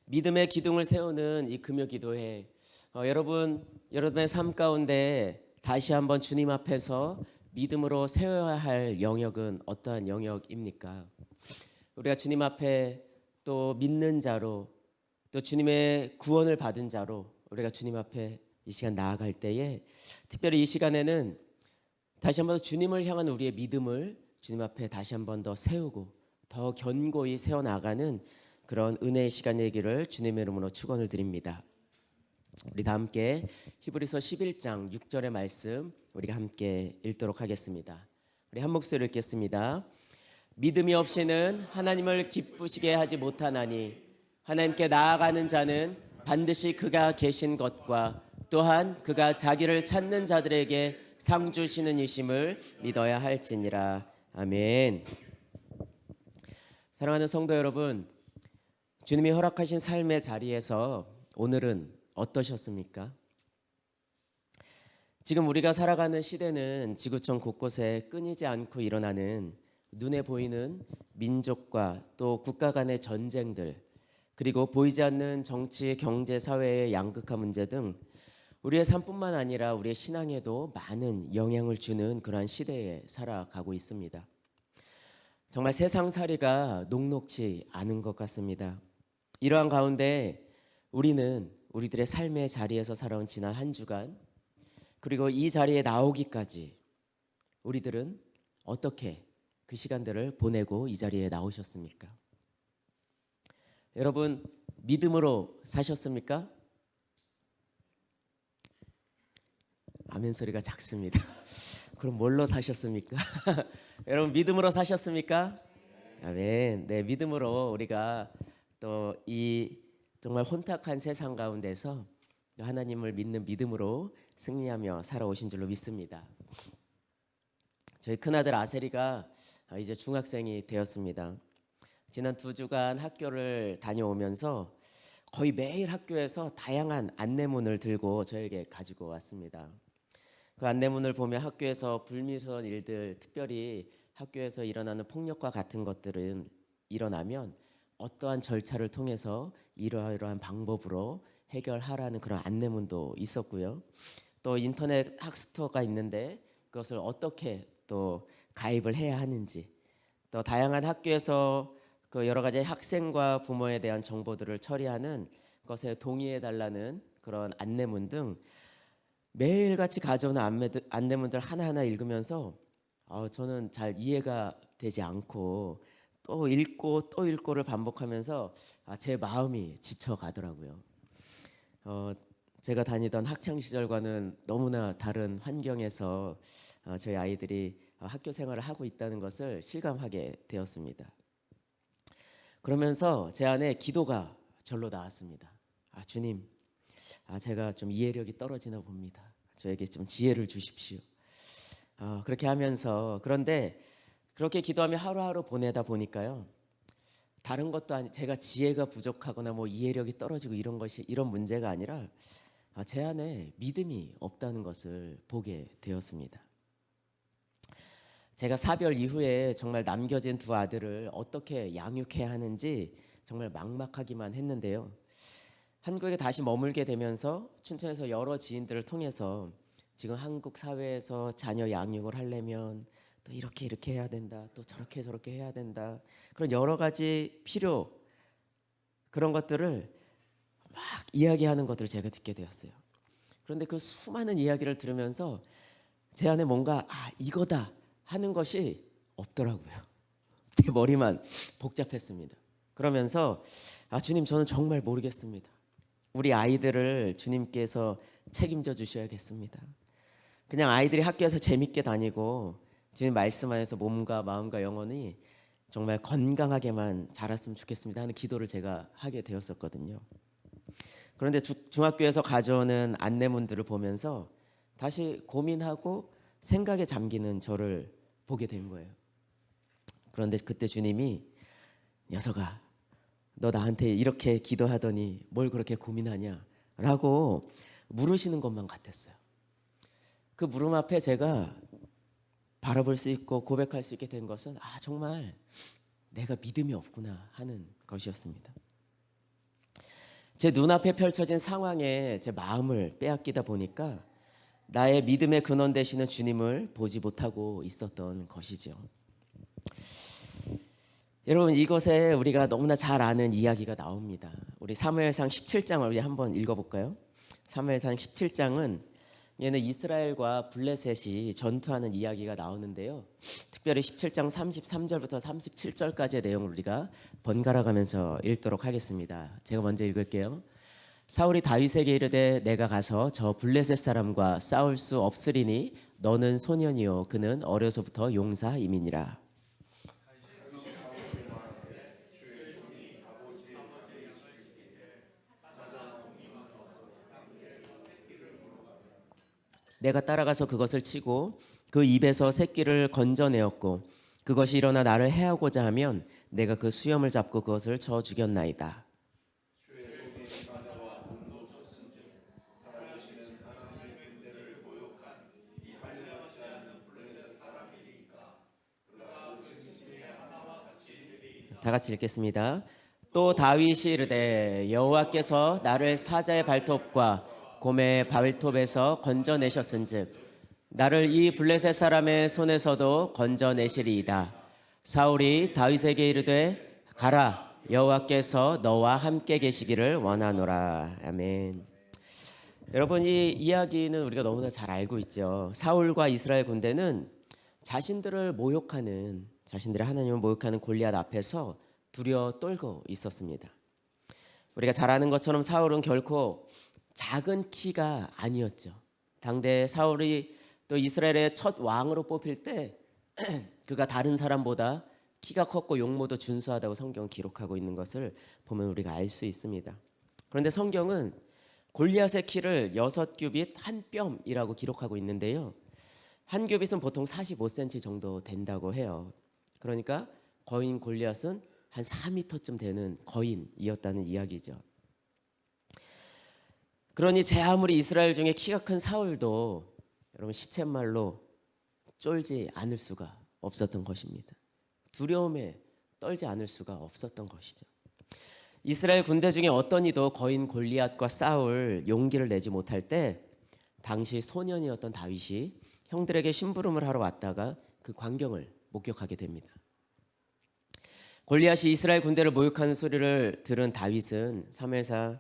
믿음의 기둥을 세우는 이 금요기도회, 여러분의 삶 가운데 다시 한번 주님 앞에서 믿음으로 세워야 할 영역은 어떠한 영역입니까? 우리가 주님 앞에 또 믿는 자로, 또 주님의 구원을 받은 자로 우리가 주님 앞에 이 시간 나아갈 때에, 특별히 이 시간에는 다시 한번 주님을 향한 우리의 믿음을 주님 앞에 다시 한번 더 세우고 더 견고히 세워나가는 그런 은혜의 시간 얘기를 주님의 이름으로 축원을 드립니다. 우리 다 함께 히브리서 11장 6절의 말씀 우리가 함께 읽도록 하겠습니다. 우리 한 목소리로 읽겠습니다. 믿음이 없이는 하나님을 기쁘시게 하지 못하나니 하나님께 나아가는 자는 반드시 그가 계신 것과 또한 그가 자기를 찾는 자들에게 상 주시는 이심을 믿어야 할지니라. 아멘. 사랑하는 성도 여러분, 주님이 허락하신 삶의 자리에서 오늘은 어떠셨습니까? 지금 우리가 살아가는 시대는 지구촌 곳곳에 끊이지 않고 일어나는 눈에 보이는 민족과 또 국가 간의 전쟁들, 그리고 보이지 않는 정치, 경제, 사회의 양극화 문제 등 우리의 삶뿐만 아니라 우리의 신앙에도 많은 영향을 주는 그러한 시대에 살아가고 있습니다. 정말 세상살이가 녹록지 않은 것 같습니다. 이러한 가운데 우리들의 삶의 자리에서 살아온 지난 한 주간, 그리고 이 자리에 나오기까지 우리들은 어떻게 그 시간들을 보내고 이 자리에 나오셨습니까? 여러분, 믿음으로 사셨습니까? 아멘 소리가 작습니다. 그럼 뭘로 사셨습니까? 여러분, 믿음으로 사셨습니까? 아멘. 네, 믿음으로 우리가 또 이 정말 혼탁한 세상 가운데서 하나님을 믿는 믿음으로 승리하며 살아오신 줄로 믿습니다. 저희 큰아들 아세리가 이제 중학생이 되었습니다. 지난 2주간 학교를 다녀오면서 거의 매일 학교에서 다양한 안내문을 들고 저에게 가지고 왔습니다. 그 안내문을 보면 학교에서 불미스러운 일들, 특별히 학교에서 일어나는 폭력과 같은 것들은 일어나면 어떠한 절차를 통해서 이러이러한 방법으로 해결하라는 그런 안내문도 있었고요. 또 인터넷 학습터가 있는데 그것을 어떻게 또 가입을 해야 하는지, 또 다양한 학교에서 그 여러 가지 학생과 부모에 대한 정보들을 처리하는 것에 동의해 달라는 그런 안내문 등 매일같이 가져오는 안내문들 하나하나 읽으면서 저는 잘 이해가 되지 않고 또 읽고 또 읽고를 반복하면서 제 마음이 지쳐가더라고요. 제가 다니던 학창 시절과는 너무나 다른 환경에서 저희 아이들이 학교 생활을 하고 있다는 것을 실감하게 되었습니다. 그러면서 제 안에 기도가 절로 나왔습니다. 주님, 제가 좀 이해력이 떨어지나 봅니다. 저에게 좀 지혜를 주십시오. 그렇게 하면서, 그런데 그렇게 기도하며 하루하루 보내다 보니까요, 다른 것도 아니, 제가 지혜가 부족하거나 뭐 이해력이 떨어지고 이런 문제가 아니라 제 안에 믿음이 없다는 것을 보게 되었습니다. 제가 사별 이후에 정말 남겨진 2 아들을 어떻게 양육해야 하는지 정말 막막하기만 했는데요. 한국에 다시 머물게 되면서 춘천에서 여러 지인들을 통해서 지금 한국 사회에서 자녀 양육을 하려면 또 이렇게 해야 된다, 또 저렇게 해야 된다, 그런 여러 가지 그런 것들을 막 이야기하는 것들을 제가 듣게 되었어요. 그런데 그 수많은 이야기를 들으면서 제 안에 뭔가 이거다 하는 것이 없더라고요. 제 머리만 복잡했습니다. 그러면서 주님, 저는 정말 모르겠습니다. 우리 아이들을 주님께서 책임져 주셔야겠습니다. 그냥 아이들이 학교에서 재밌게 다니고 주님 말씀 안에서 몸과 마음과 영혼이 정말 건강하게만 자랐으면 좋겠습니다 하는 기도를 제가 하게 되었었거든요. 그런데 중학교에서 가져오는 안내문들을 보면서 다시 고민하고 생각에 잠기는 저를 보게 된 거예요. 그런데 그때 주님이, 녀석아, 너 나한테 이렇게 기도하더니 뭘 그렇게 고민하냐 라고 물으시는 것만 같았어요. 그 물음 앞에 제가 바라볼 수 있고 고백할 수 있게 된 것은 정말 내가 믿음이 없구나 하는 것이었습니다. 제 눈앞에 펼쳐진 상황에 제 마음을 빼앗기다 보니까 나의 믿음의 근원 되시는 주님을 보지 못하고 있었던 것이죠. 여러분, 이것에 우리가 너무나 잘 아는 이야기가 나옵니다. 우리 사무엘상 17장을 우리 한번 읽어볼까요? 사무엘상 17장은 얘는 이스라엘과 블레셋이 전투하는 이야기가 나오는데요. 특별히 17장 33절부터 37절까지의 내용을 우리가 번갈아 가면서 읽도록 하겠습니다. 제가 먼저 읽을게요. 사울이 다윗에게 이르되 내가 가서 저 블레셋 사람과 싸울 수 없으리니 너는 소년이요 그는 어려서부터 용사임이니라. 내가 따라가서 그것을 치고 그 입에서 새끼를 건져내었고 그것이 일어나 나를 해하고자 하면 내가 그 수염을 잡고 그것을 쳐 죽였나이다. 다 같이 읽겠습니다. 또 다윗이 이르되 여호와께서 나를 사자의 발톱과 곰의 발톱에서 건져내셨은즉 나를 이 블레셋 사람의 손에서도 건져내시리이다. 사울이 다윗에게 이르되 가라 여호와께서 너와 함께 계시기를 원하노라. 아멘. 여러분, 이 이야기는 우리가 너무나 잘 알고 있죠. 사울과 이스라엘 군대는 자신들을 모욕하는, 자신들의 하나님을 모욕하는 골리앗 앞에서 두려워 떨고 있었습니다. 우리가 잘 아는 것처럼 사울은 결코 작은 키가 아니었죠. 당대 사울이 또 이스라엘의 첫 왕으로 뽑힐 때 그가 다른 사람보다 키가 컸고 용모도 준수하다고 성경 기록하고 있는 것을 보면 우리가 알 수 있습니다. 그런데 성경은 골리앗의 키를 6규빗 한 뼘이라고 기록하고 있는데요. 한 규빗은 보통 45cm 정도 된다고 해요. 그러니까 거인 골리앗은 한 4m쯤 되는 거인이었다는 이야기죠. 그러니 제 아무리 이스라엘 중에 키가 큰 사울도 여러분 시쳇말로 쫄지 않을 수가 없었던 것입니다. 두려움에 떨지 않을 수가 없었던 것이죠. 이스라엘 군대 중에 어떤 이도 거인 골리앗과 싸울 용기를 내지 못할 때 당시 소년이었던 다윗이 형들에게 심부름을 하러 왔다가 그 광경을 목격하게 됩니다. 골리앗이 이스라엘 군대를 모욕하는 소리를 들은 다윗은 사무엘상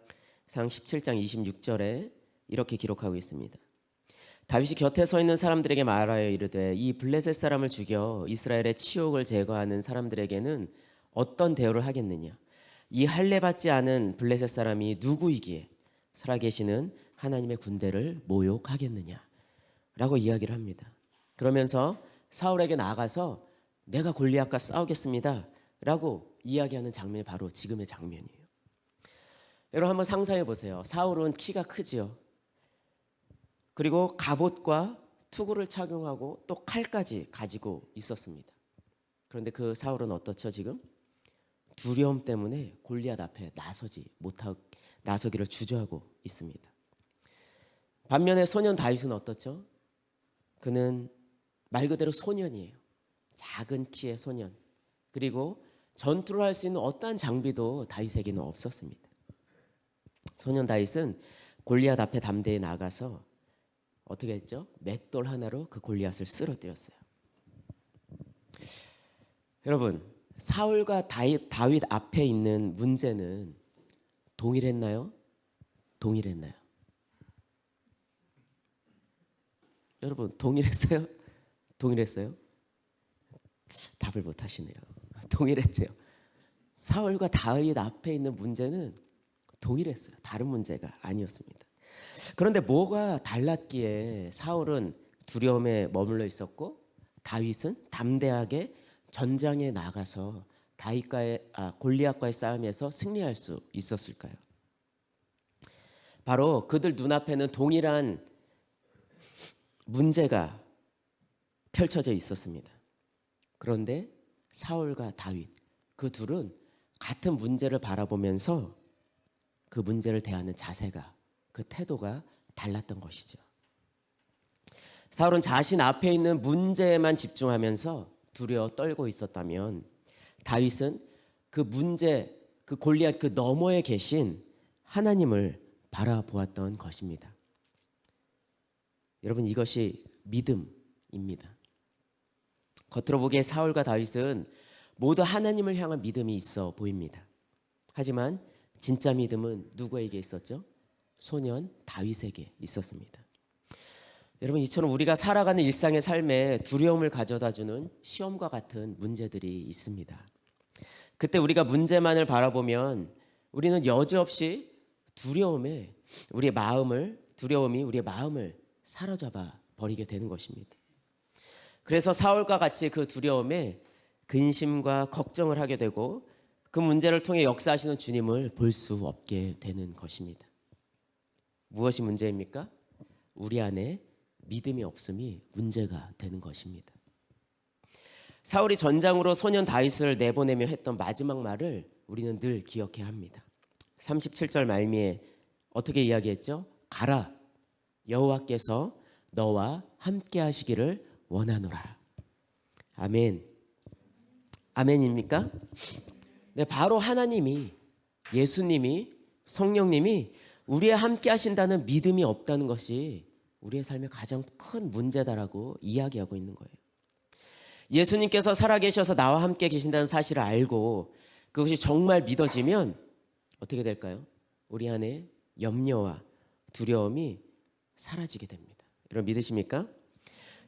17장 26절에 이렇게 기록하고 있습니다. 다윗이 곁에 서 있는 사람들에게 말하여 이르되 이 블레셋 사람을 죽여 이스라엘의 치욕을 제거하는 사람들에게는 어떤 대우를 하겠느냐? 이 할례 받지 않은 블레셋 사람이 누구이기에 살아계시는 하나님의 군대를 모욕하겠느냐? 라고 이야기를 합니다. 그러면서 사울에게 나아가서 내가 골리앗과 싸우겠습니다 라고 이야기하는 장면이 바로 지금의 장면이에요. 여러분 한번 상상해 보세요. 사울은 키가 크지요. 그리고 갑옷과 투구를 착용하고 또 칼까지 가지고 있었습니다. 그런데 그 사울은 어떻죠 지금? 두려움 때문에 골리앗 앞에 나서기를 주저하고 있습니다. 반면에 소년 다윗은 어떻죠? 그는 말 그대로 소년이에요. 작은 키의 소년. 그리고 전투를 할 수 있는 어떠한 장비도 다윗에게는 없었습니다. 소년 다윗은 골리앗 앞에 담대히 나가서 어떻게 했죠? 맷돌 하나로 그 골리앗을 쓰러뜨렸어요. 여러분, 사울과 다윗 앞에 있는 문제는 동일했나요? 동일했나요? 여러분, 동일했어요? 동일했어요? 답을 못 하시네요. 동일했죠. 사울과 다윗 앞에 있는 문제는 동일했어요. 다른 문제가 아니었습니다. 그런데 뭐가 달랐기에 사울은 두려움에 머물러 있었고 다윗은 담대하게 전장에 나가서 골리앗과의 싸움에서 승리할 수 있었을까요? 바로 그들 눈앞에는 동일한 문제가 펼쳐져 있었습니다. 그런데 사울과 다윗 그 둘은 같은 문제를 바라보면서 그 문제를 대하는 자세가, 그 태도가 달랐던 것이죠. 사울은 자신 앞에 있는 문제에만 집중하면서 두려워 떨고 있었다면 다윗은 그 문제, 그 골리앗 그 너머에 계신 하나님을 바라보았던 것입니다. 여러분, 이것이 믿음입니다. 겉으로 보기에 사울과 다윗은 모두 하나님을 향한 믿음이 있어 보입니다. 하지만 진짜 믿음은 누구에게 있었죠? 소년 다윗에게 있었습니다. 여러분, 이처럼 우리가 살아가는 일상의 삶에 두려움을 가져다주는 시험과 같은 문제들이 있습니다. 그때 우리가 문제만을 바라보면 우리는 여지없이 두려움이 우리의 마음을 사로잡아 버리게 되는 것입니다. 그래서 사울과 같이 그 두려움에 근심과 걱정을 하게 되고 그 문제를 통해 역사하시는 주님을 볼 수 없게 되는 것입니다. 무엇이 문제입니까? 우리 안에 믿음이 없음이 문제가 되는 것입니다. 사울이 전장으로 소년 다윗을 내보내며 했던 마지막 말을 우리는 늘 기억해야 합니다. 37절 말미에 어떻게 이야기했죠? 가라, 여호와께서 너와 함께 하시기를 원하노라. 아멘. 아멘입니까? 네, 바로 하나님이, 예수님이, 성령님이 우리와 함께 하신다는 믿음이 없다는 것이 우리의 삶의 가장 큰 문제다라고 이야기하고 있는 거예요. 예수님께서 살아계셔서 나와 함께 계신다는 사실을 알고 그것이 정말 믿어지면 어떻게 될까요? 우리 안에 염려와 두려움이 사라지게 됩니다. 여러분, 믿으십니까?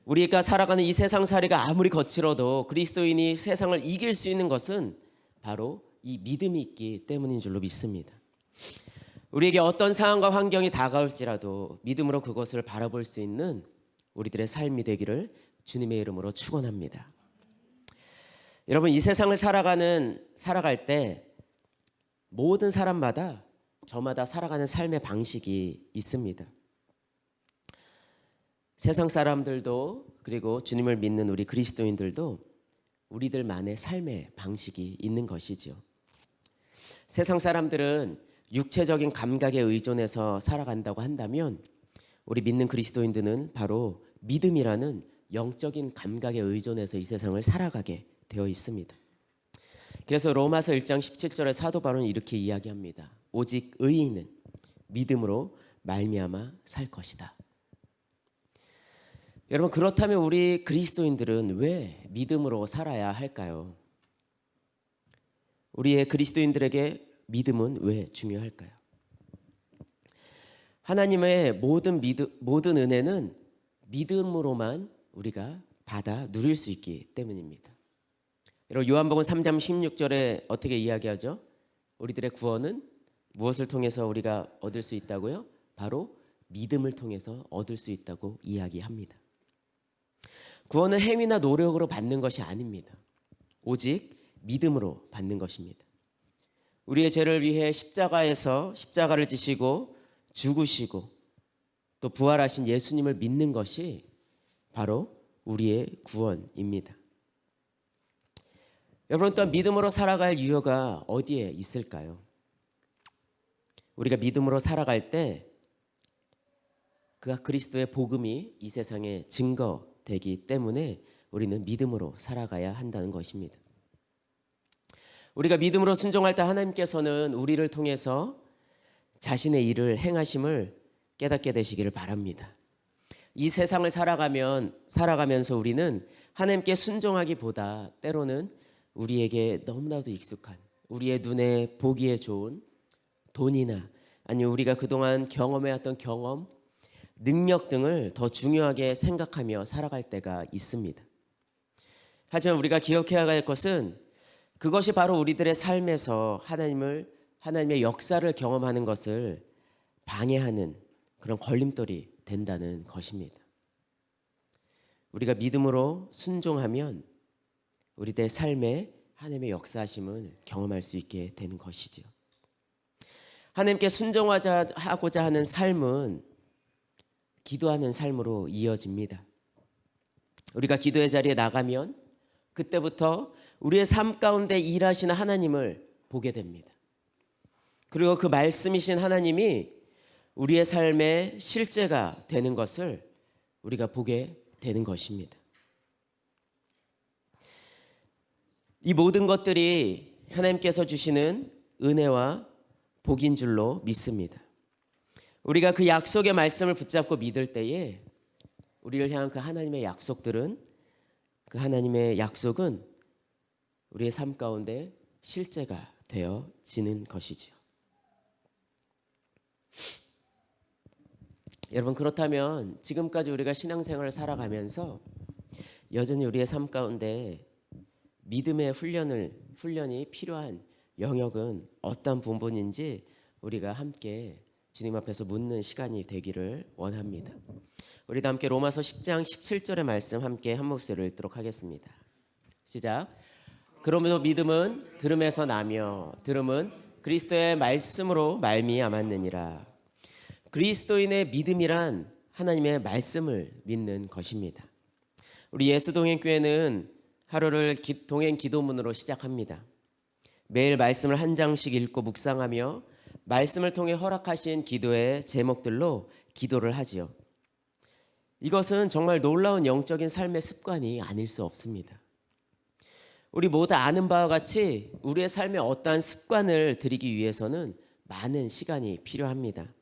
우리가 살아가는 이 세상살이가 아무리 거칠어도 그리스도인이 세상을 이길 수 있는 것은 바로 이 믿음이 있기 때문인 줄로 믿습니다. 우리에게 어떤 상황과 환경이 다가올지라도 믿음으로 그것을 바라볼 수 있는 우리들의 삶이 되기를 주님의 이름으로 축원합니다. 여러분, 이 세상을 살아갈 때 모든 사람마다 저마다 살아가는 삶의 방식이 있습니다. 세상 사람들도 그리고 주님을 믿는 우리 그리스도인들도 우리들만의 삶의 방식이 있는 것이죠. 세상 사람들은 육체적인 감각에 의존해서 살아간다고 한다면 우리 믿는 그리스도인들은 바로 믿음이라는 영적인 감각에 의존해서 이 세상을 살아가게 되어 있습니다. 그래서 로마서 1장 17절에 사도 바울은 이렇게 이야기합니다. 오직 의인은 믿음으로 말미암아 살 것이다. 여러분, 그렇다면 우리 그리스도인들은 왜 믿음으로 살아야 할까요? 우리의 그리스도인들에게 믿음은 왜 중요할까요? 하나님의 모든 은혜는 믿음으로만 우리가 받아 누릴 수 있기 때문입니다. 여러분, 요한복음 3장 16절에 어떻게 이야기하죠? 우리들의 구원은 무엇을 통해서 우리가 얻을 수 있다고요? 바로 믿음을 통해서 얻을 수 있다고 이야기합니다. 구원은 행위나 노력으로 받는 것이 아닙니다. 오직 믿음으로 받는 것입니다. 우리의 죄를 위해 십자가에서 십자가를 지시고 죽으시고 또 부활하신 예수님을 믿는 것이 바로 우리의 구원입니다. 여러분, 또한 믿음으로 살아갈 이유가 어디에 있을까요? 우리가 믿음으로 살아갈 때 그가 그리스도의 복음이 이 세상에 증거되기 때문에 우리는 믿음으로 살아가야 한다는 것입니다. 우리가 믿음으로 순종할 때 하나님께서는 우리를 통해서 자신의 일을 행하심을 깨닫게 되시기를 바랍니다. 이 세상을 살아가면서 우리는 하나님께 순종하기보다 때로는 우리에게 너무나도 익숙한, 우리의 눈에 보기에 좋은 돈이나 아니면 우리가 그동안 경험해왔던 경험, 능력 등을 더 중요하게 생각하며 살아갈 때가 있습니다. 하지만 우리가 기억해야 할 것은 그것이 바로 우리들의 삶에서 하나님의 역사를 경험하는 것을 방해하는 그런 걸림돌이 된다는 것입니다. 우리가 믿음으로 순종하면 우리들의 삶에 하나님의 역사하심을 경험할 수 있게 되는 것이죠. 하나님께 순종하고자 하는 삶은 기도하는 삶으로 이어집니다. 우리가 기도의 자리에 나가면 그때부터 우리의 삶 가운데 일하시는 하나님을 보게 됩니다. 그리고 그 말씀이신 하나님이 우리의 삶의 실제가 되는 것을 우리가 보게 되는 것입니다. 이 모든 것들이 하나님께서 주시는 은혜와 복인 줄로 믿습니다. 우리가 그 약속의 말씀을 붙잡고 믿을 때에 우리를 향한 그 하나님의 약속들은, 그 하나님의 약속은 우리의 삶 가운데 실제가 되어지는 것이지요. 여러분, 그렇다면 지금까지 우리가 신앙생활을 살아가면서 여전히 우리의 삶 가운데 믿음의 훈련이 필요한 영역은 어떤 부분인지 우리가 함께 주님 앞에서 묻는 시간이 되기를 원합니다. 우리도 함께 로마서 10장 17절의 말씀 함께 한 목소리를 읽도록 하겠습니다. 시작. 그러므로 믿음은 들음에서 나며 들음은 그리스도의 말씀으로 말미암았느니라. 그리스도인의 믿음이란 하나님의 말씀을 믿는 것입니다. 우리 예수동행교회는 하루를 동행 기도문으로 시작합니다. 매일 말씀을 한 장씩 읽고 묵상하며 말씀을 통해 허락하신 기도의 제목들로 기도를 하지요. 이것은 정말 놀라운 영적인 삶의 습관이 아닐 수 없습니다. 우리 모두 아는 바와 같이 우리의 삶에 어떠한 습관을 들이기 위해서는 많은 시간이 필요합니다.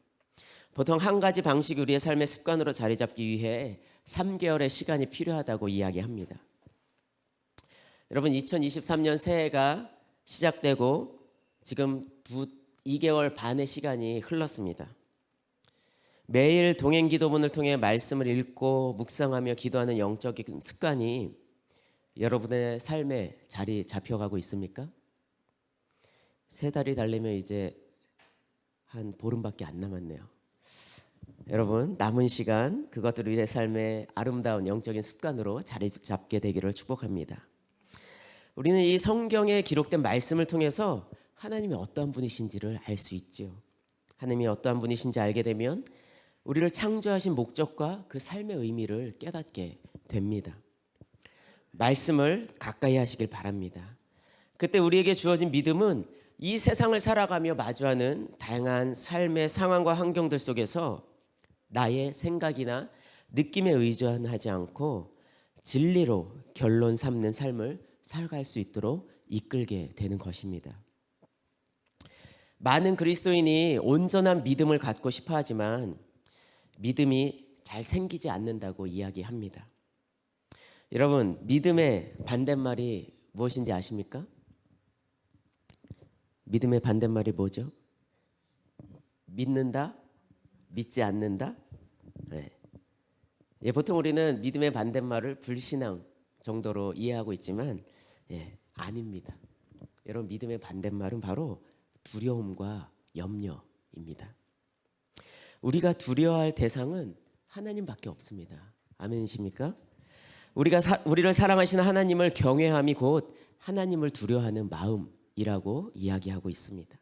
보통 한 가지 방식이 우리의 삶의 습관으로 자리 잡기 위해 3개월의 시간이 필요하다고 이야기합니다. 여러분, 2023년 새해가 시작되고 지금 2개월 반의 시간이 흘렀습니다. 매일 동행 기도문을 통해 말씀을 읽고 묵상하며 기도하는 영적인 습관이 여러분의 삶에 자리 잡혀가고 있습니까? 3달이 달리면 이제 한 보름밖에 안 남았네요. 여러분, 남은 시간 그것들을 우리의 삶의 아름다운 영적인 습관으로 자리 잡게 되기를 축복합니다. 우리는 이 성경에 기록된 말씀을 통해서 하나님이 어떠한 분이신지를 알 수 있죠. 하나님이 어떠한 분이신지 알게 되면 우리를 창조하신 목적과 그 삶의 의미를 깨닫게 됩니다. 말씀을 가까이 하시길 바랍니다. 그때 우리에게 주어진 믿음은 이 세상을 살아가며 마주하는 다양한 삶의 상황과 환경들 속에서 나의 생각이나 느낌에 의존하지 않고 진리로 결론 삼는 삶을 살아갈 수 있도록 이끌게 되는 것입니다. 많은 그리스도인이 온전한 믿음을 갖고 싶어 하지만 믿음이 잘 생기지 않는다고 이야기합니다. 여러분, 믿음의 반대말이 무엇인지 아십니까? 믿음의 반대말이 뭐죠? 믿는다? 믿지 않는다? 네. 보통 우리는 믿음의 반대말을 불신앙 정도로 이해하고 있지만 아닙니다. 여러분, 믿음의 반대말은 바로 두려움과 염려입니다. 우리가 두려워할 대상은 하나님밖에 없습니다. 아멘이십니까? 우리를 사랑하시는 하나님을 경외함이 곧 하나님을 두려워하는 마음이라고 이야기하고 있습니다.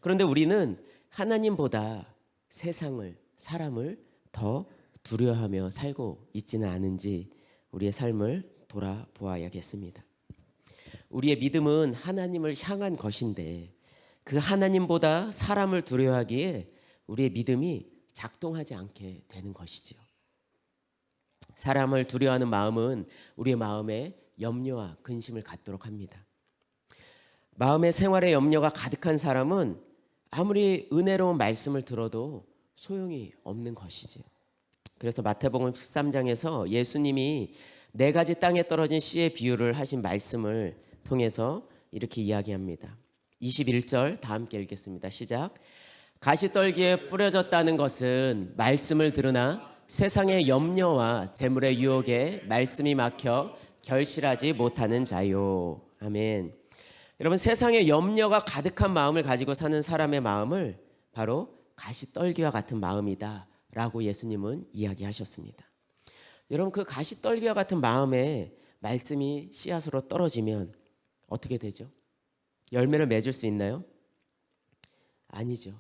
그런데 우리는 하나님보다 세상을, 사람을 더 두려워하며 살고 있지는 않은지 우리의 삶을 돌아보아야겠습니다. 우리의 믿음은 하나님을 향한 것인데 그 하나님보다 사람을 두려워하기에 우리의 믿음이 작동하지 않게 되는 것이지요. 사람을 두려워하는 마음은 우리의 마음에 염려와 근심을 갖도록 합니다. 마음의 생활에 염려가 가득한 사람은 아무리 은혜로운 말씀을 들어도 소용이 없는 것이지요. 그래서 마태복음 13장에서 예수님이 4가지 땅에 떨어진 씨의 비유를 하신 말씀을 통해서 이렇게 이야기합니다. 21절 다 함께 읽겠습니다. 시작. 가시떨기에 뿌려졌다는 것은 말씀을 들으나 세상의 염려와 재물의 유혹에 말씀이 막혀 결실하지 못하는 자요. 아멘. 여러분, 세상에 염려가 가득한 마음을 가지고 사는 사람의 마음을 바로 가시떨기와 같은 마음이다 라고 예수님은 이야기하셨습니다. 여러분, 그 가시떨기와 같은 마음에 말씀이 씨앗으로 떨어지면 어떻게 되죠? 열매를 맺을 수 있나요? 아니죠.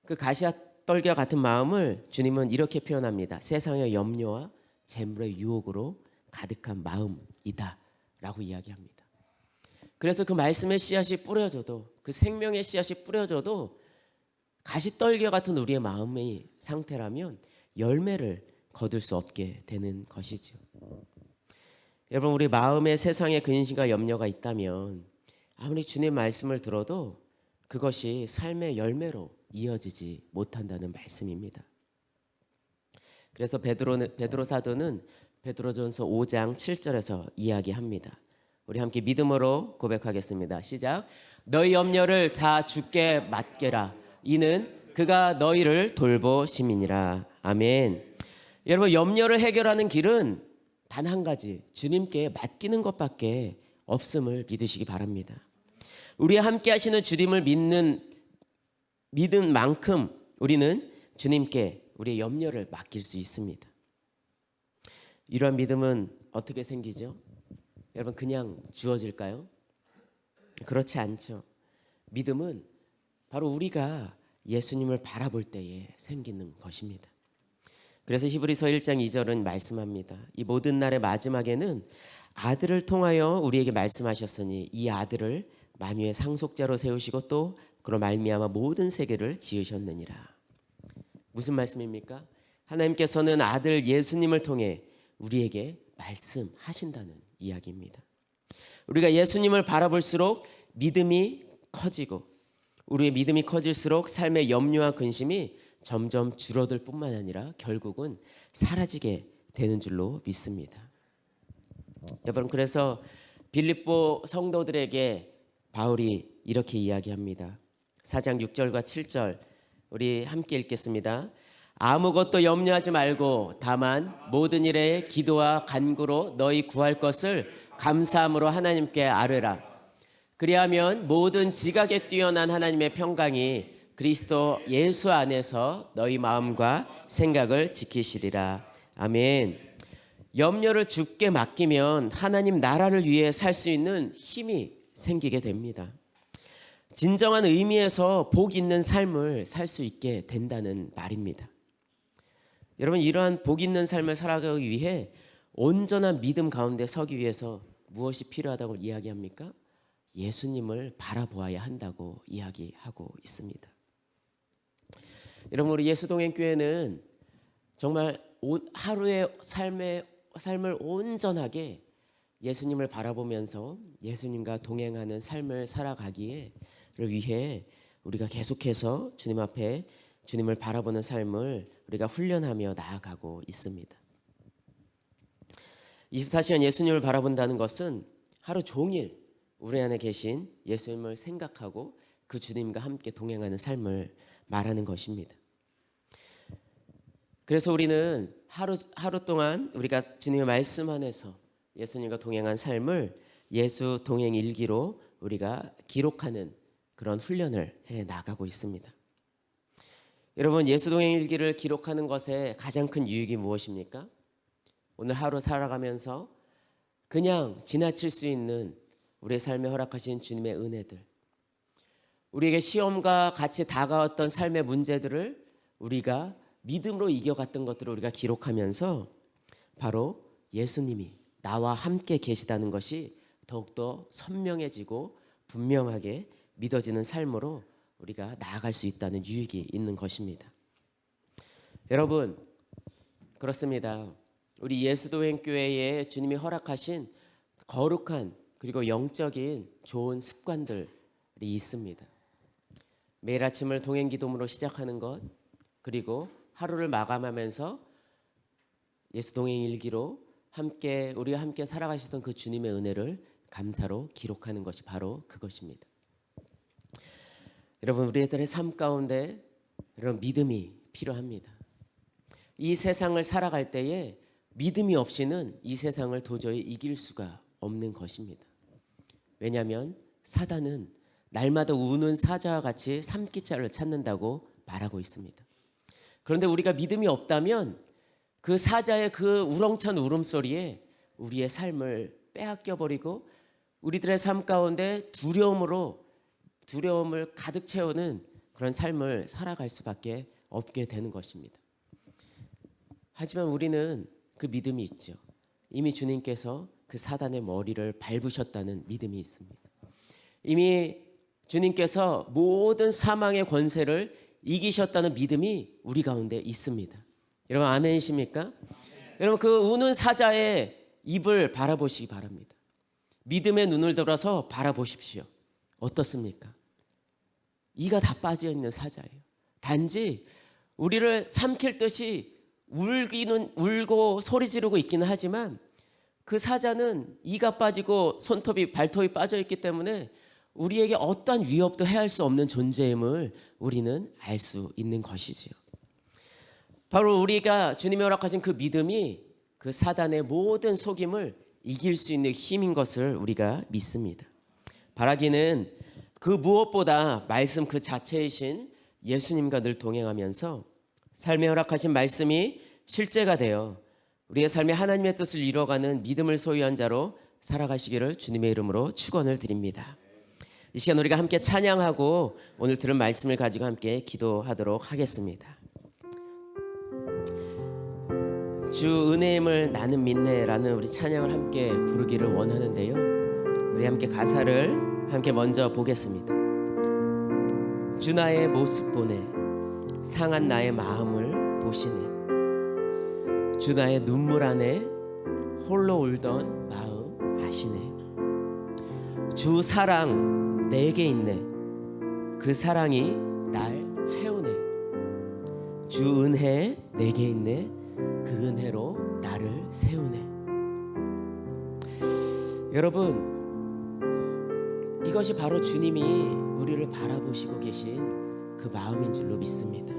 그 가시떨기와 같은 마음을 주님은 이렇게 표현합니다. 세상의 염려와 재물의 유혹으로 가득한 마음이다 라고 이야기합니다. 그래서 그 말씀의 씨앗이 뿌려져도, 그 생명의 씨앗이 뿌려져도 가시떨기와 같은 우리의 마음의 상태라면 열매를 거둘 수 없게 되는 것이죠. 여러분, 우리 마음에 세상의 근심과 염려가 있다면 아무리 주님의 말씀을 들어도 그것이 삶의 열매로 이어지지 못한다는 말씀입니다. 그래서 베드로 사도는 베드로전서 5장 7절에서 이야기합니다. 우리 함께 믿음으로 고백하겠습니다. 시작. 너희 염려를 다 주께 맡겨라. 이는 그가 너희를 돌보심이니라. 아멘. 여러분, 염려를 해결하는 길은 단 한 가지, 주님께 맡기는 것밖에 없음을 믿으시기 바랍니다. 우리와 함께 하시는 주님을 믿은 만큼 우리는 주님께 우리의 염려를 맡길 수 있습니다. 이러한 믿음은 어떻게 생기죠? 여러분, 그냥 주어질까요? 그렇지 않죠. 믿음은 바로 우리가 예수님을 바라볼 때에 생기는 것입니다. 그래서 히브리서 1장 2절은 말씀합니다. 이 모든 날의 마지막에는 아들을 통하여 우리에게 말씀하셨으니 이 아들을 만유의 상속자로 세우시고 또 그로 말미암아 모든 세계를 지으셨느니라. 무슨 말씀입니까? 하나님께서는 아들 예수님을 통해 우리에게 말씀하신다는 이야기입니다. 우리가 예수님을 바라볼수록 믿음이 커지고 우리의 믿음이 커질수록 삶의 염려와 근심이 점점 줄어들 뿐만 아니라 결국은 사라지게 되는 줄로 믿습니다. 여러분, 그래서 빌립보 성도들에게 바울이 이렇게 이야기합니다. 4장 6절과 7절 우리 함께 읽겠습니다. 아무것도 염려하지 말고 다만 모든 일에 기도와 간구로 너희 구할 것을 감사함으로 하나님께 아뢰라. 그리하면 모든 지각에 뛰어난 하나님의 평강이 그리스도 예수 안에서 너희 마음과 생각을 지키시리라. 아멘. 염려를 주께 맡기면 하나님 나라를 위해 살 수 있는 힘이 생기게 됩니다. 진정한 의미에서 복 있는 삶을 살 수 있게 된다는 말입니다. 여러분, 이러한 복 있는 삶을 살아가기 위해 온전한 믿음 가운데 서기 위해서 무엇이 필요하다고 이야기합니까? 예수님을 바라보아야 한다고 이야기하고 있습니다. 여러분, 우리 예수동행교회는 정말 하루의 삶을 온전하게 예수님을 바라보면서 예수님과 동행하는 삶을 살아가기를 위해 우리가 계속해서 주님 앞에 주님을 바라보는 삶을 우리가 훈련하며 나아가고 있습니다. 24시간 예수님을 바라본다는 것은 하루 종일 우리 안에 계신 예수님을 생각하고 그 주님과 함께 동행하는 삶을 말하는 것입니다. 그래서 우리는 하루 동안 우리가 주님의 말씀 안에서 예수님과 동행한 삶을 예수 동행 일기로 우리가 기록하는 그런 훈련을 해 나가고 있습니다. 여러분, 예수 동행 일기를 기록하는 것의 가장 큰 유익이 무엇입니까? 오늘 하루 살아가면서 그냥 지나칠 수 있는 우리의 삶에 허락하신 주님의 은혜들, 우리에게 시험과 같이 다가왔던 삶의 문제들을 우리가 믿음으로 이겨갔던 것들을 우리가 기록하면서 바로 예수님이 나와 함께 계시다는 것이 더욱더 선명해지고 분명하게 믿어지는 삶으로 우리가 나아갈 수 있다는 유익이 있는 것입니다. 여러분, 그렇습니다. 우리 예수도행교회에 주님이 허락하신 거룩한 그리고 영적인 좋은 습관들이 있습니다. 매일 아침을 동행기도문으로 시작하는 것, 그리고 하루를 마감하면서 예수 동행 일기로 우리가 함께 살아가셨던 그 주님의 은혜를 감사로 기록하는 것이 바로 그것입니다. 여러분, 우리들의 삶 가운데 이런 믿음이 필요합니다. 이 세상을 살아갈 때에 믿음이 없이는 이 세상을 도저히 이길 수가 없는 것입니다. 왜냐하면 사단은 날마다 우는 사자와 같이 삼키자를 찾는다고 말하고 있습니다. 그런데 우리가 믿음이 없다면 그 사자의 그 우렁찬 울음소리에 우리의 삶을 빼앗겨버리고 우리들의 삶 가운데 두려움을 가득 채우는 그런 삶을 살아갈 수밖에 없게 되는 것입니다. 하지만 우리는 그 믿음이 있죠. 이미 주님께서 그 사단의 머리를 밟으셨다는 믿음이 있습니다. 이미 주님께서 모든 사망의 권세를 이기셨다는 믿음이 우리 가운데 있습니다. 여러분, 아멘이십니까? 여러분, 그 우는 사자의 입을 바라보시기 바랍니다. 믿음의 눈을 들어서 바라보십시오. 어떻습니까? 이가 다 빠져 있는 사자예요. 단지 우리를 삼킬 듯이 울고 소리 지르고 있기는 하지만 그 사자는 이가 빠지고 손톱이 발톱이 빠져 있기 때문에 우리에게 어떠한 위협도 해할 수 없는 존재임을 우리는 알 수 있는 것이지요. 바로 우리가 주님이 허락하신 그 믿음이 그 사단의 모든 속임을 이길 수 있는 힘인 것을 우리가 믿습니다. 바라기는 그 무엇보다 말씀 그 자체이신 예수님과 늘 동행하면서 삶에 허락하신 말씀이 실제가 되어 우리의 삶에 하나님의 뜻을 이뤄가는 믿음을 소유한 자로 살아가시기를 주님의 이름으로 축원을 드립니다. 이 시간 우리가 함께 찬양하고 오늘 들은 말씀을 가지고 함께 기도하도록 하겠습니다. 주 은혜임을 나는 믿네라는 우리 찬양을 함께 부르기를 원하는데요. 우리 함께 가사를 함께 먼저 보겠습니다. 주 나의 모습 보네 상한 나의 마음을 보시네 주 나의 눈물 안에 홀로 울던 마음 아시네 주 사랑 내게 있네 그 사랑이 날 채우네 주 은혜 내게 있네 그 은혜로 나를 세우네. 여러분, 이것이 바로 주님이 우리를 바라보시고 계신 그 마음인 줄로 믿습니다.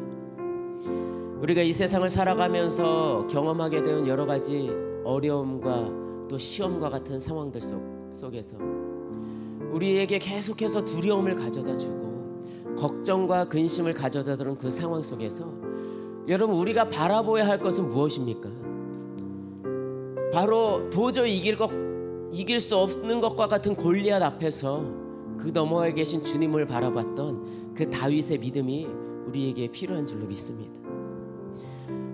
우리가 이 세상을 살아가면서 경험하게 되는 여러 가지 어려움과 또 시험과 같은 상황들 속에서 우리에게 계속해서 두려움을 가져다주고 걱정과 근심을 가져다주는 그 상황 속에서 여러분, 우리가 바라보아야 할 것은 무엇입니까? 바로 도저히 이길 수 없는 것과 같은 골리앗 앞에서 그 너머에 계신 주님을 바라봤던 그 다윗의 믿음이 우리에게 필요한 줄로 믿습니다.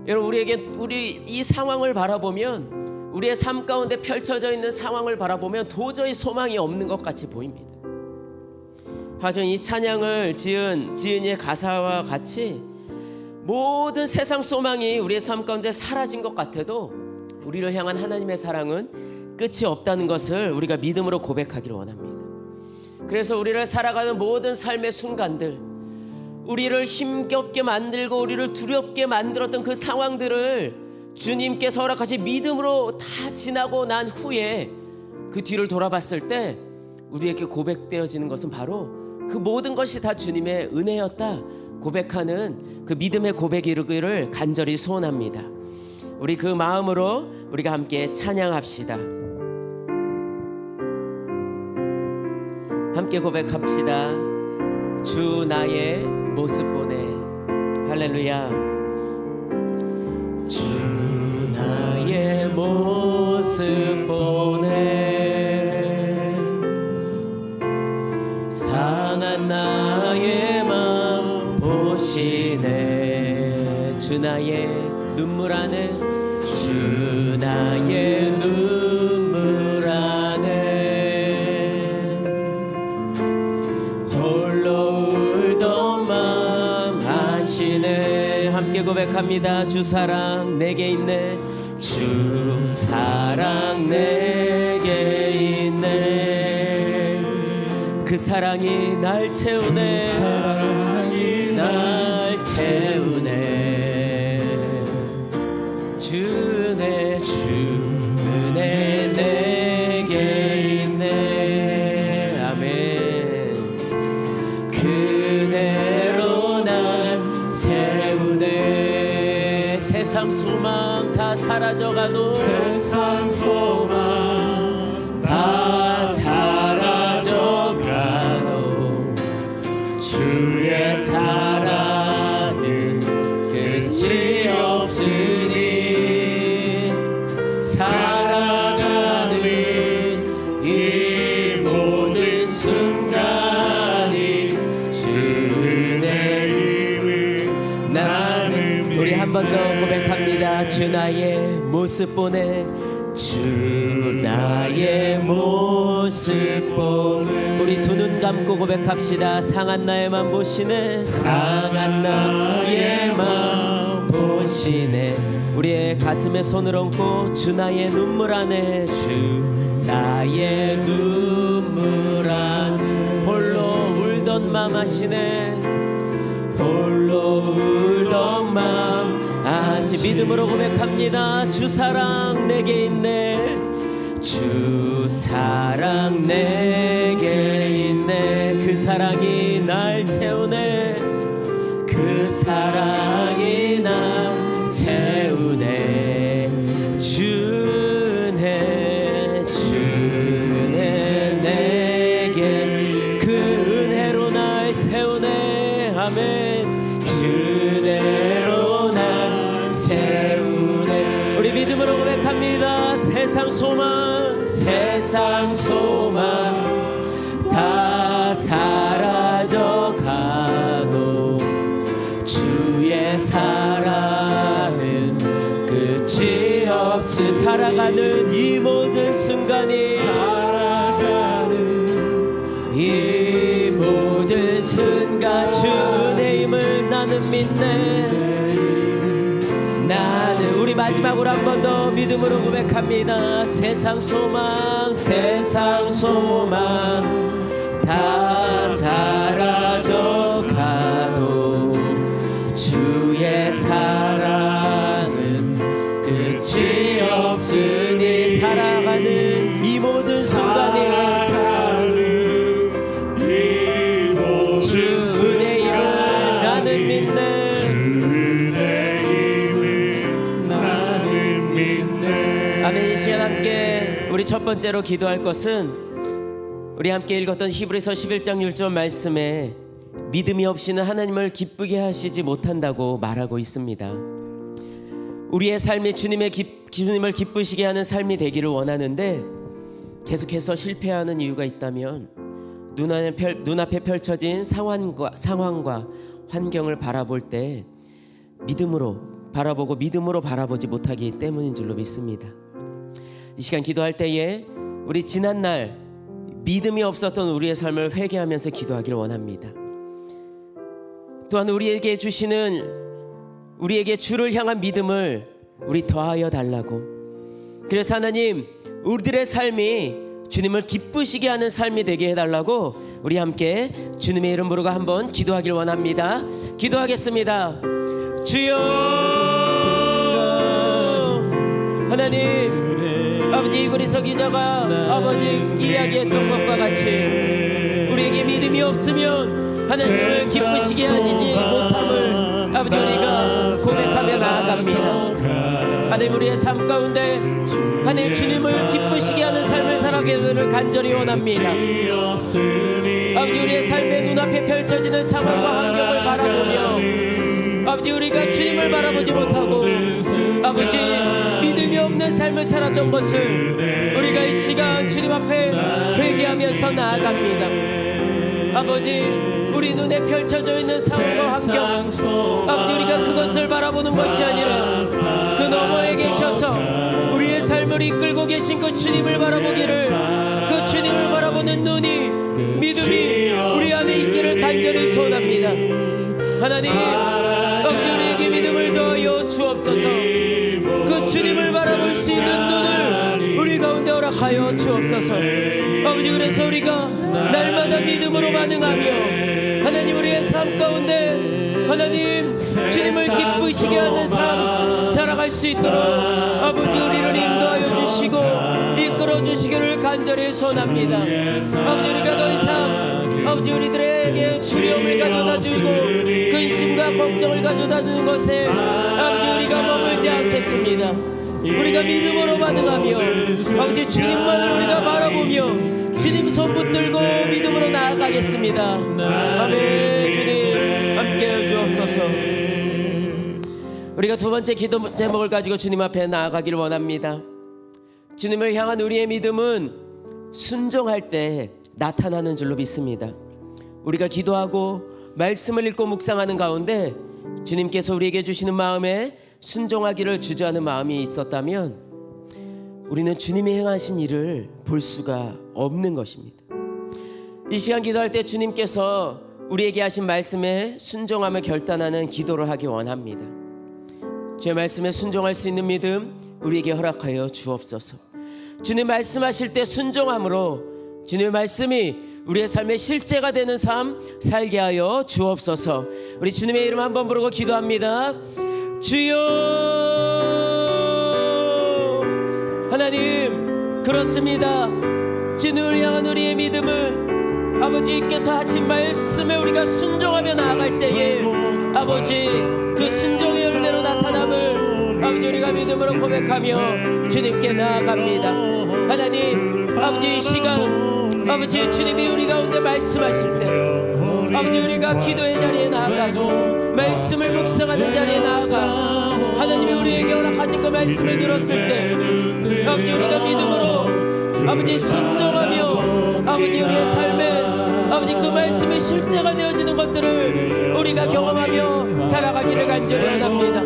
여러분, 우리 이 상황을 바라보면, 우리의 삶 가운데 펼쳐져 있는 상황을 바라보면 도저히 소망이 없는 것 같이 보입니다. 하지만 이 찬양을 지은 지은이의 가사와 같이 모든 세상 소망이 우리의 삶 가운데 사라진 것 같아도 우리를 향한 하나님의 사랑은 끝이 없다는 것을 우리가 믿음으로 고백하기를 원합니다. 그래서 우리를 살아가는 모든 삶의 순간들, 우리를 힘겹게 만들고 우리를 두렵게 만들었던 그 상황들을 주님께서 허락하신 믿음으로 다 지나고 난 후에 그 뒤를 돌아봤을 때 우리에게 고백되어지는 것은 바로 그 모든 것이 다 주님의 은혜였다 고백하는 그 믿음의 고백이 이루기를 간절히 소원합니다. 우리 그 마음으로 우리가 함께 찬양합시다. 함께 고백합시다. 주 나의 모습 보네. 할렐루야. 주 나의 모습 보네 상한 나의 맘 보시네 주 나의 눈물 안에 주 나의 눈물 안에 홀로 울던 맘 아시네. 함께 고백합니다. 주 사랑 내게 있네 주 사랑 내게 있네 그 사랑이 날 채우네 날 채우네 주네 주네 내게 있네 아멘 그대로 날 세우네 세상 소망 다 사라져가도 세상 소망 다 사라져가도 주의 사랑은 끝이 없으니 살아가는 이 모든 순간이 주의 힘을 나는 우리 한 번 더 고백합니다. 주 나의 모습 보네 주 나의 모습 보네 우리 두 눈 감고 고백합시다. 상한 나의 맘 보시네 상한 나의 맘 보시네 우리의 가슴에 손을 얹고 주 나의 눈물 안에 주 나의 눈물 안에 홀로 울던 마음 아시네. 홀로 울던 마음 아시. 믿음으로 고백합니다. 주 사랑 내게 있네. 주 사랑 내게 있네. 그 사랑이 날 채우네. 그 사랑이 날 채우네. 주네 주네 내게 그 은혜로 날 세우네. 아멘. 주대로 날 세우네. 우리 믿음으로 고백합니다. 세상 소망 세상 소망 다 사라져 가도 주의 사랑은 끝이 없을. 살아가는 이 모든 순간이 이 모든 순간 주 은혜임을 나는 믿네. 나는 우리 마지막으로 한 번 더 믿음으로 고백합니다. 세상 소망 세상 소망 다 사라져 가도 주의 사랑은 끝이 없으니. 살아가는 이 모든 순간이 주 은혜임을 나는 믿네. 아멘. 이 시간 함께 우리 첫 번째로 기도할 것은 우리 함께 읽었던 히브리서 11장 1절 말씀에 믿음이 없이는 하나님을 기쁘게 하시지 못한다고 말하고 있습니다. 우리의 삶이 주님을 기쁘시게 하는 삶이 되기를 원하는데 계속해서 실패하는 이유가 있다면 눈앞에 펼쳐진 상황과 환경을 바라볼 때 믿음으로 바라보고 믿음으로 바라보지 못하기 때문인 줄로 믿습니다. 이 시간 기도할 때에 우리 지난날 믿음이 없었던 우리의 삶을 회개하면서 기도하기를 원합니다. 또한 우리에게 주를 향한 믿음을 우리 더하여 달라고. 그래서 하나님 우리들의 삶이 주님을 기쁘시게 하는 삶이 되게 해달라고 우리 함께 주님의 이름 부르고 한번 기도하길 원합니다. 기도하겠습니다. 주여 하나님, 아버지 히브리서 기자가 아버지 이야기했던 것과 같이 우리에게 믿음이 없으면 하나님을 기쁘시게 하지 못함을 아버지 우리가 고백하며 나아갑니다. 하나님 우리의 삶 가운데 하나님 주님을 기쁘시게 하는 삶을 살아가기를 간절히 원합니다. 아버지 우리의 삶의 눈앞에 펼쳐지는 상황과 환경을 바라보며 아버지 우리가 주님을 바라보지 못하고 아버지 믿음이 없는 삶을 살았던 것을 우리가 이 시간 주님 앞에 회개하면서 나아갑니다. 아버지 우리 눈에 펼쳐져 있는 상황과 환경 아버지 우리가 그것을 바라보는 것이 아니라 그 너머에 계셔서 우리의 삶을 이끌고 계신 그 주님을 바라보기를, 그 주님을 바라보는 눈이 믿음이 우리 안에 있기를 간절히 소원합니다. 하나님 아버지 우리에게 믿음을 더하여 주옵소서. 그 주님을 바라볼 수 있는 눈을 우리 가운데 허락하여 주옵소서. 아버지 그래서 우리가 날마다 믿음으로 반응하며 하나님 우리의 삶 가운데 하나님 주님을 기쁘시게 하는 삶 살아갈 수 있도록 아버지 우리를 인도하여 주시고 이끌어 주시기를 간절히 소원합니다. 아버지 우리가 더 이상 아버지 우리들에게 두려움을 가져다 주고 근심과 걱정을 가져다 주는 것에 아버지 우리가 머물지 않겠습니다. 우리가 믿음으로 반응하며 아버지 주님만을 우리가 바라보며 주님 손 붙들고 믿음으로 나아가겠습니다. 아멘. 주님 함께해 주옵소서. 우리가 두 번째 기도 제목을 가지고 주님 앞에 나아가기를 원합니다. 주님을 향한 우리의 믿음은 순종할 때 나타나는 줄로 믿습니다. 우리가 기도하고 말씀을 읽고 묵상하는 가운데 주님께서 우리에게 주시는 마음에 순종하기를 주저하는 마음이 있었다면 우리는 주님이 행하신 일을 볼 수가 없는 것입니다. 이 시간 기도할 때 주님께서 우리에게 하신 말씀에 순종함을 결단하는 기도를 하기 원합니다. 주의 말씀에 순종할 수 있는 믿음 우리에게 허락하여 주옵소서. 주님 말씀하실 때 순종함으로 주님의 말씀이 우리의 삶의 실제가 되는 삶 살게 하여 주옵소서. 우리 주님의 이름 한번 부르고 기도합니다. 주여. 하나님, 그렇습니다. 주님을 향한 우리의 믿음은 아버지께서 하신 말씀에 우리가 순종하며 나아갈 때에 아버지 그 순종의 열매로 나타남을 아버지 우리가 믿음으로 고백하며 주님께 나아갑니다. 하나님, 아버지 이 시간 아버지 주님이 우리 가운데 말씀하실 때 아버지 우리가 기도의 자리에 나아가고 말씀을 묵상하는 자리에 나아가 하나님이 우리에게 허락하신 그 말씀을 들었을 때 아버지 우리가 믿음으로 아버지 순종하며 아버지 우리의 삶에 아버지 그 말씀이 실제가 되어지는 것들을 우리가 경험하며 살아가기를 간절히 원합니다.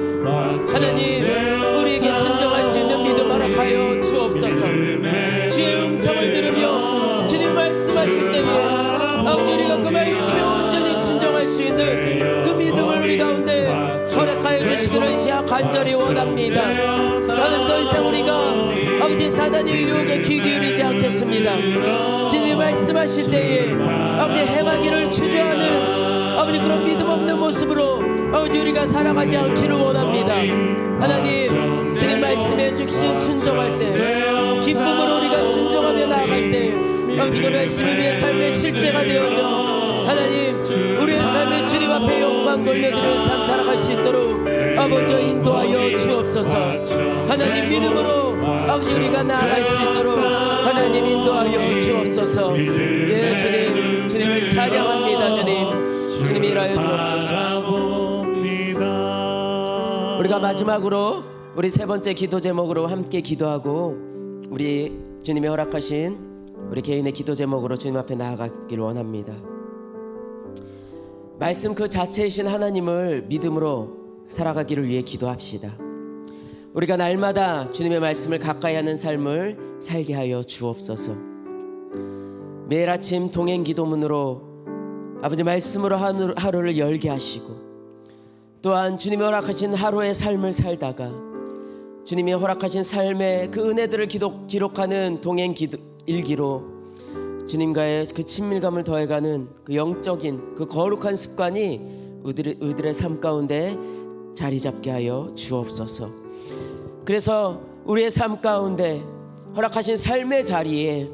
하나님, 우리에게 순종할 수 있는 믿음 허락하여 주옵소서. 주의 음성을 들으며 주님 말씀하실 때에 아버지 우리가 그 말씀에 온전히 순종할 수 있는 그 믿음을 우리 가운데 허락하여 주시기를 시작 간절히 원합니다. 하나님, 더 이상 우리가 아버지 사단의 유혹에 귀 기울이지 않겠습니다. 주님 말씀하실 때에 아버지 행하기를 주저하는 아버지 그런 믿음 없는 모습으로 아버지 우리가 살아가지 않기를 원합니다. 하나님, 주님 말씀해 주신 순종할 때 기쁨으로 우리가 순종하며 나아갈 때 아버지 그 말씀이 우리의 삶의 실제가 되어져 하나님 우리의 삶에 주님 앞에 영광 돌려드리는 삶 살아갈 수 있도록 아버지 인도하여 주옵소서. 하나님 믿음으로 아버지 우리가 나아갈 수 있도록 하나님 인도하여 주옵소서. 예 주님, 주님을 찬양합니다. 주님 일하여 주옵소서. 우리가 마지막으로 우리 세 번째 기도 제목으로 함께 기도하고 우리 주님이 허락하신 우리 개인의 기도 제목으로 주님 앞에 나아가길 원합니다. 말씀 그 자체이신 하나님을 믿음으로 살아가기를 위해 기도합시다. 우리가 날마다 주님의 말씀을 가까이 하는 삶을 살게 하여 주옵소서. 매일 아침 동행 기도문으로 아버지 말씀으로 하루를 열게 하시고 또한 주님이 허락하신 하루의 삶을 살다가 주님이 허락하신 삶의 그 은혜들을 기록하는 동행 일기로 주님과의 그 친밀감을 더해가는 그 영적인 그 거룩한 습관이 우리들의 삶 가운데 자리 잡게 하여 주옵소서. 그래서 우리의 삶 가운데 허락하신 삶의 자리에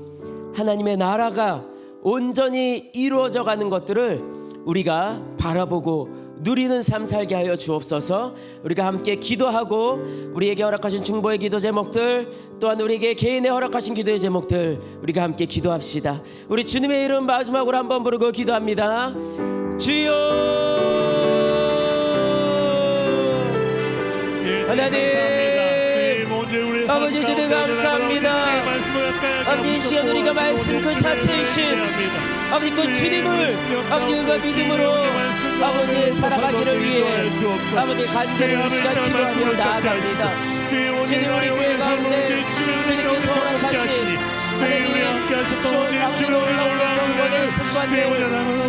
하나님의 나라가 온전히 이루어져 가는 것들을 우리가 바라보고 누리는 삶 살게 하여 주옵소서. 우리가 함께 기도하고 우리에게 허락하신 중보의 기도 제목들 또한 우리에게 개인의 허락하신 기도의 제목들 우리가 함께 기도합시다. 우리 주님의 이름 마지막으로 한번 부르고 기도합니다. 주여. 하나님 아버지 주님 감사합니다. 아버지 이 시간 우리가 말씀 그 자체이신 아버지 그 주님을 아버지 그가 믿음으로 아버지 살아가기를 위해 아버지 간절히 이 시간 기도하며 나아갑니다. 주님 우리 교회 가운데 주님께서 허락하신 하나님 아버지로 올라오는 경건의 습관들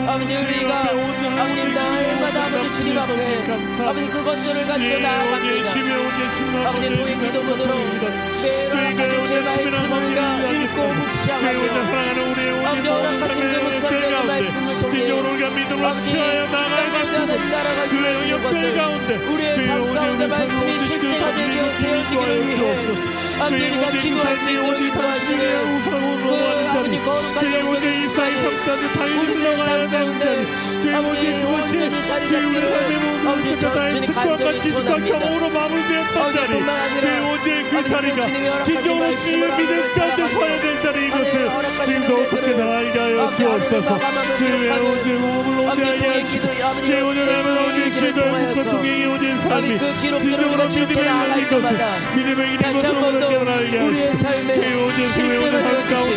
아버지 우리가 아버지 날마다 아버지 주님 앞에 아버지 그것들을 가지고 나아갑니다. 아버지 동행 기도문으로 매일 허락하신 제 말씀을 읽고 묵상하며 아버지 허락하신 그 묵상되는 말씀을 통해 아버지 이 땅 가운데 하나님 나라가 이루어지는 것들 우리의 삶 가운데 말씀이 실제가 되어지기를 위해 아버지 우리가 기도할 수 있도록 기도하시는 그 아버지 거룩한 영적인 습관이 우리들의 삶 가운데 아버지 온전히 자리 잡기를 아버지 주님 간절히 소원합니다. 아버지 뿐만 아니라 그 자리가 진정 우리의 믿음 가운데 서야 될 자리 이것을 지금도 어떻게 나아가게 하여 주옵소서. 주의 오직 몸을 오게 하여 주의 오늘 아버지 기도의 국가 통행이 오직 삶이 진정으로 믿음의 이루어진 것을 믿음의 이루어진 것을 깨달게 하여 우리의 삶에 실제가 되어주신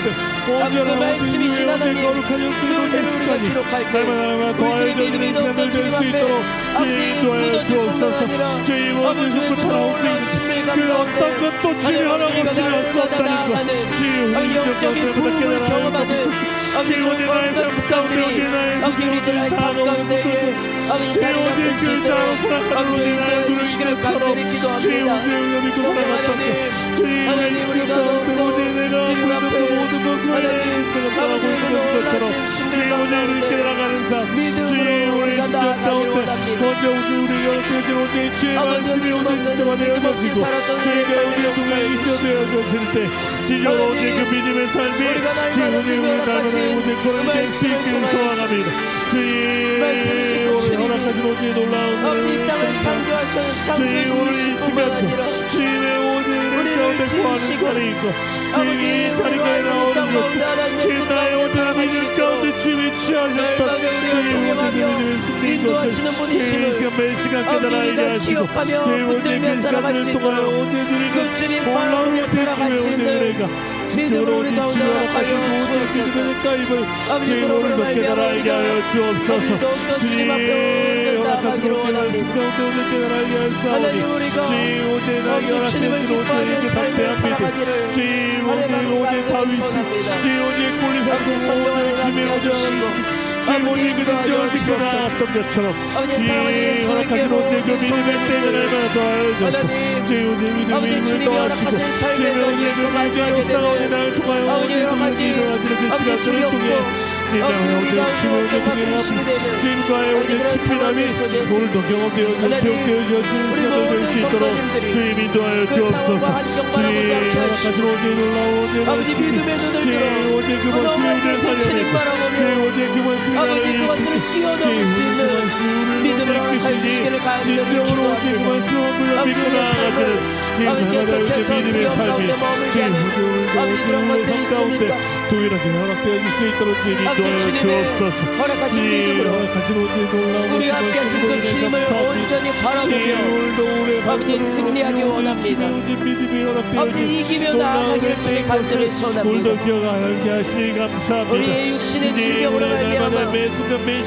아버지 그 말씀이신 하나님 눈으로 우리가 기록할 때 우리들의 믿음이 더욱더 주님 앞에 아버지 굳어질 뿐만 아니라 아버지 주님부터 올라온 친밀감 가운데 하나님 우리가 날마다 나아가는 영적인 부흥을 경험하는 아버지 그 거룩한 습관들이 아버지 아버지 우리들의 삶 가운데에 아버지 자리 잡을 수 있도록 아버지 인도해 주시기를 간절히 기도합니다. 성령 하나님 우리가 더욱더 주님 앞에 하나님 아버지 그 놀라신 신들 가운데 믿음으로 우리가 나아가기를 원합니다. 아버지 믿음 없는 믿음 없이 살았던 우리의 삶을 용서해 주시고 오직 그 믿음의 삶이 우리가 날마다 주님의 허락하신 그 말씀을 통하여서 말씀 싣고 주님이 아버지 이 땅을 창조해주신 뿐만 아니라 우리를 지으시고 아버지 우리와 이 땅 가운데 하나님의 뜻 가운데 살아갈 수 있도록 날마다 우리가 동행하며 인도하시는 분이심을 아버지 우리가 기억하며 붙들며 살아갈 수 있도록 그 주님 바라보며 살아갈 수 있는 믿음으로 우리 가운데 허락하여 주옵소서. 아버지 그러므로 말미암아 우리가 아버지 더욱더 주님 앞에 나아가기를 원합니다. 하나님 우리가 아버지 주님을 기뻐하는 삶을 살아가기를 하나님 간절히 소원합니다. 아버지 성령을 함께해 주시고 아버지 인도하여 주옵소서. 아버지 사랑하는 예수님께 모든 성령님들 하나님 아버지 주님이 허락하신 삶의 거리에서 마주하게 되는 아버지 여러 가지 아버지 두렵고 아버지 우리가 경험한 근심이 되는 우리들의 상황을 속에서 하나님 우리 모든 성도님들이 그 상황과 환경 바라보지 않게 하시고 아버지 믿음의 눈을 들어 그 너무나 계신 주님 바라보며 아버지 그것들을 뛰어넘을 수 있는 믿음을 허락해 주시기를 간절히 기도합니다. 아버지의 삶을 아버지 계속해서 두려움 가운데 머물게 하는 아버지 그런 것들이 있습니까? 아버지 주님의 허락하신 믿음으로 우리와 함께 하신 그 주님을 온전히 바라보며 아버지 승리하기 원합니다. 아버지 이기며 나아가기를 주님 간절히 소원합니다. 우리의 육신의 질병으로 말미암아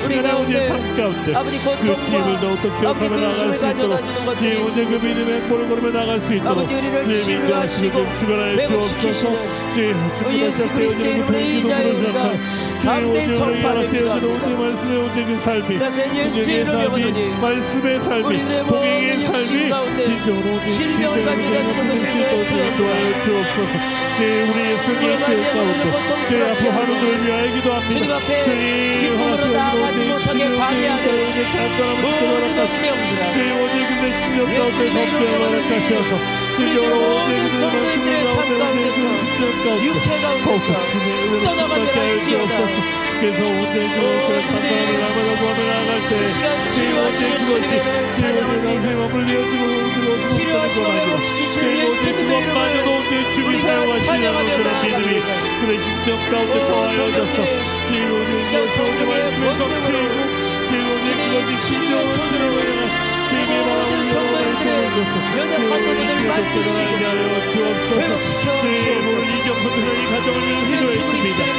우리 가운데 아버지 고통과 아버지 근심을 가져다 주는 것들이 있습니다. 아버지 우리를 치료하시고 회복시키시는 예수 그리스도의 이름으로 이 자리가 담대히 선포하며 기도합니다. 나선 예수의 이름에 오노니 우리들의 모든 육신 가운데 질병을 가지고 다니는 것을 구원하여 우리로 말미암아 우리는 고통스럽게 하고 주님 앞에 기쁨으로 나아가지 못하게 방해하는 모든 운명 예수님의 이름에 오노니 우리들 모든 성도님들의 삶 가운데서 육체 가운데서 떠나가게 할지어다. 오 주님 이 시간 치료하시는 주님의 이름을 찬양합니다. 치료하시고 회복시키시는 예수님의 이름을 우리가 찬양하며 나아갑니다. 오 성령님 이 시간 성령의 권능으로 주님 치료의 손으로 우리의 모든 성도님들의 연약한 부분을 만지시고 회복시켜 주옵소서. 예수 그리스도의